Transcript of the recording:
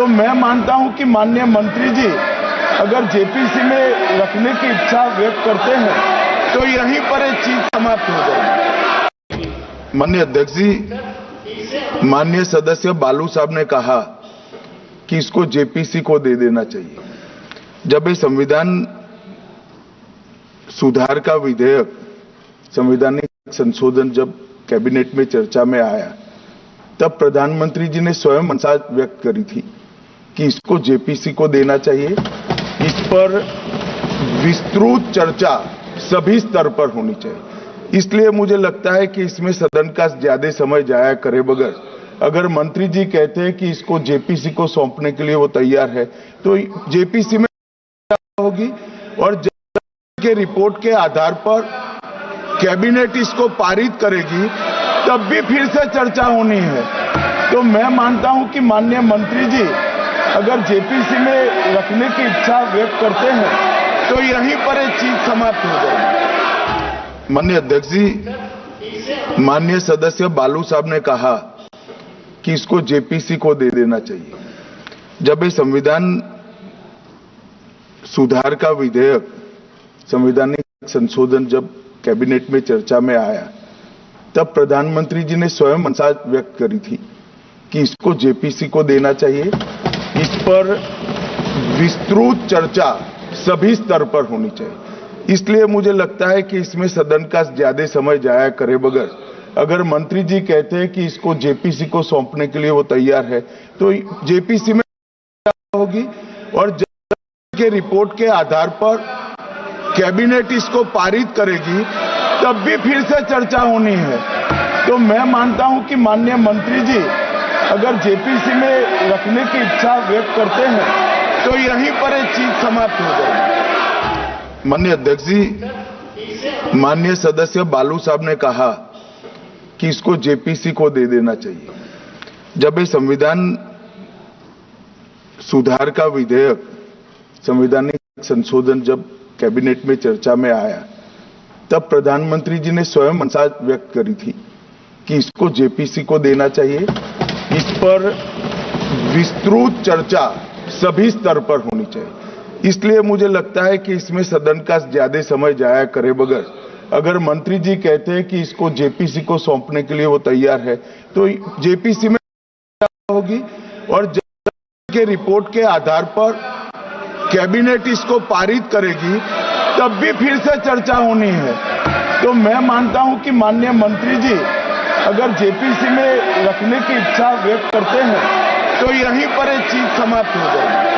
तो मैं मानता हूं कि माननीय मंत्री जी अगर जेपीसी में रखने की इच्छा व्यक्त करते हैं तो यहीं पर ये चीज समाप्त हो जाएगी। माननीय अध्यक्ष जी, माननीय सदस्य बालू साहब ने कहा कि इसको जेपीसी को दे देना चाहिए। जब ये संविधान सुधार का विधेयक, संवैधानिक संशोधन जब कैबिनेट में चर्चा में आया, तब प्रधानमंत्री जी ने स्वयं मंशा व्यक्त करी थी कि इसको जेपीसी को देना चाहिए। इस पर विस्तृत चर्चा सभी स्तर पर होनी चाहिए। इसलिए मुझे लगता है कि इसमें सदन का ज्यादा समय जाया करे बगैर अगर मंत्री जी कहते हैं कि इसको जेपीसी को सौंपने के लिए वो तैयार है, तो जेपीसी में होगी और के रिपोर्ट के आधार पर कैबिनेट इसको पारित करेगी, तब भी फिर से चर्चा होनी है। तो मैं मानता हूं कि माननीय मंत्री जी अगर जेपीसी में रखने की इच्छा व्यक्त करते हैं तो यहीं पर ये चीज समाप्त हो जाएगी। माननीय अध्यक्ष जी, माननीय सदस्य बालू साहब ने कहा कि इसको जेपीसी को दे देना चाहिए। जब ये संविधान सुधार का विधेयक, संवैधानिक संशोधन जब कैबिनेट में चर्चा में आया, तब प्रधानमंत्री जी ने स्वयं मंशा व्यक्त करी थी कि इसको जेपीसी को देना चाहिए। इस पर विस्तृत चर्चा सभी स्तर पर होनी चाहिए। इसलिए मुझे लगता है कि इसमें सदन का ज्यादा समय जाया करे बगैर अगर मंत्री जी कहते हैं कि इसको जेपीसी को सौंपने के लिए वो तैयार है, तो जेपीसी में होगी और के रिपोर्ट के आधार पर कैबिनेट इसको पारित करेगी, तब भी फिर से चर्चा होनी है। तो मैं मानता हूं कि माननीय मंत्री जी अगर जेपीसी में रखने की इच्छा व्यक्त करते हैं तो यहीं पर ये चीज समाप्त हो जाएगी। माननीय अध्यक्ष जी, माननीय सदस्य बालू साहब ने कहा कि इसको जेपीसी को दे देना चाहिए। जब ये संविधान सुधार का विधेयक, संवैधानिक संशोधन जब कैबिनेट में चर्चा में आया, तब प्रधानमंत्री जी ने स्वयं मंशा व्यक्त करी थी कि इसको जेपीसी को देना चाहिए। इस पर विस्तृत चर्चा सभी स्तर पर होनी चाहिए। इसलिए मुझे लगता है कि इसमें सदन का ज्यादा समय जाया करे बगैर अगर मंत्री जी कहते हैं कि इसको जेपीसी को सौंपने के लिए वो तैयार है, तो जेपीसी में होगी और के रिपोर्ट के आधार पर कैबिनेट इसको पारित करेगी, तब भी फिर से चर्चा होनी है। तो मैं मानता हूं कि माननीय मंत्री जी अगर जेपीसी में रखने की इच्छा व्यक्त करते हैं तो यहीं पर ये चीज समाप्त हो जाएगी।